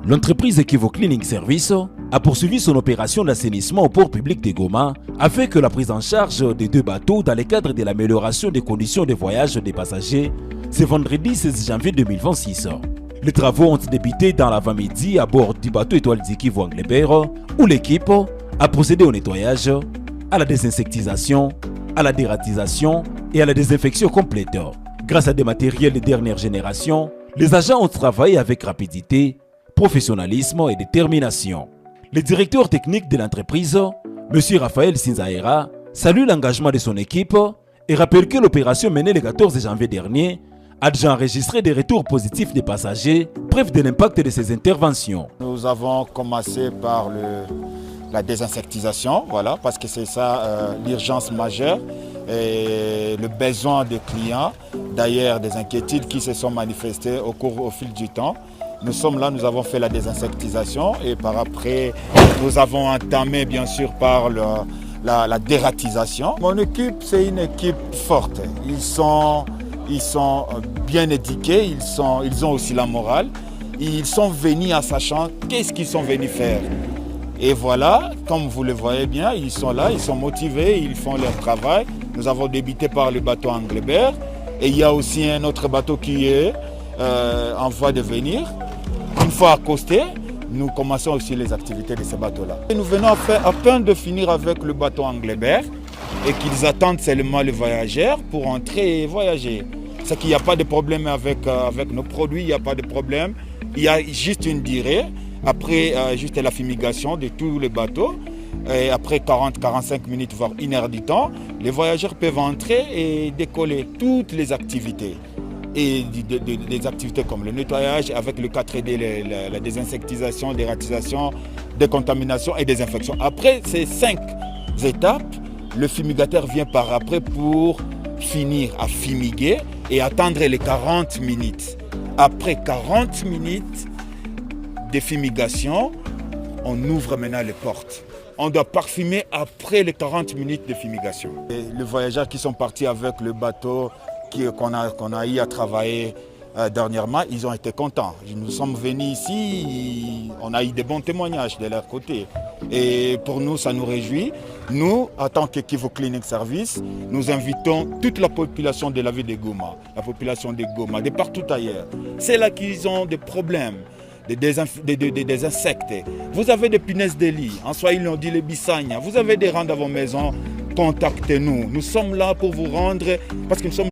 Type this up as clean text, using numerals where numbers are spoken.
L'entreprise Ekivo Cleaning Service a poursuivi son opération d'assainissement au port public de Goma afin que la prise en charge des 2 bateaux dans le cadre de l'amélioration des conditions de voyage des passagers ce vendredi 16 janvier 2026. Les travaux ont débuté dans l'avant-midi à bord du bateau Étoile d'Ekivo Anglebert où l'équipe a procédé au nettoyage, à la désinsectisation, à la dératisation et à la désinfection complète. Grâce à des matériels de dernière génération, les agents ont travaillé avec rapidité, professionnalisme et détermination. Le directeur technique de l'entreprise, M. Raphaël Sinzaera, salue l'engagement de son équipe et rappelle que l'opération menée le 14 janvier dernier a déjà enregistré des retours positifs des passagers, preuve de l'impact de ces interventions. Nous avons commencé par la désinsectisation, voilà, parce que c'est ça l'urgence majeure et le besoin des clients, d'ailleurs des inquiétudes qui se sont manifestées au fil du temps. Nous sommes là, nous avons fait la désinsectisation et par après, nous avons entamé bien sûr par la dératisation. Mon équipe, c'est une équipe forte. Ils sont bien éduqués, ils ont aussi la morale. Ils sont venus en sachant qu'est-ce qu'ils sont venus faire. Et voilà, comme vous le voyez bien, ils sont là, ils sont motivés, ils font leur travail. Nous avons débuté par le bateau Anglebert et il y a aussi un autre bateau qui est en voie de venir. Une fois accosté, nous commençons aussi les activités de ce bateau-là. Nous venons à peine de finir avec le bateau Anglebert et qu'ils attendent seulement les voyageurs pour entrer et voyager. C'est qu'il n'y a pas de problème avec nos produits, il n'y a pas de problème. Il y a juste une durée, après juste la fumigation de tous les bateaux. Et après 40-45 minutes, voire 1 heure du temps, les voyageurs peuvent entrer et décoller toutes les activités. Et des activités comme le nettoyage avec le 4D, la désinsectisation, dératisation, décontamination et désinfection. Après ces 5 étapes, le fumigateur vient par après pour finir à fumiguer et attendre les 40 minutes. Après 40 minutes de fumigation, on ouvre maintenant les portes. On doit parfumer après les 40 minutes de fumigation. Et les voyageurs qui sont partis avec le bateau qu'on a eu à travailler dernièrement, ils ont été contents. Nous sommes venus ici, on a eu de bons témoignages de leur côté. Et pour nous, ça nous réjouit. Nous, en tant qu'Ekivo Cleaning Service, nous invitons toute la population de la ville de Goma, la population de Goma, de partout ailleurs. C'est là qu'ils ont des problèmes, des insectes. Vous avez des punaises de lit, en Swahili on dit les bisagnes. Vous avez des rats dans vos maisons, contactez-nous. Nous sommes là pour vous rendre, parce que nous sommes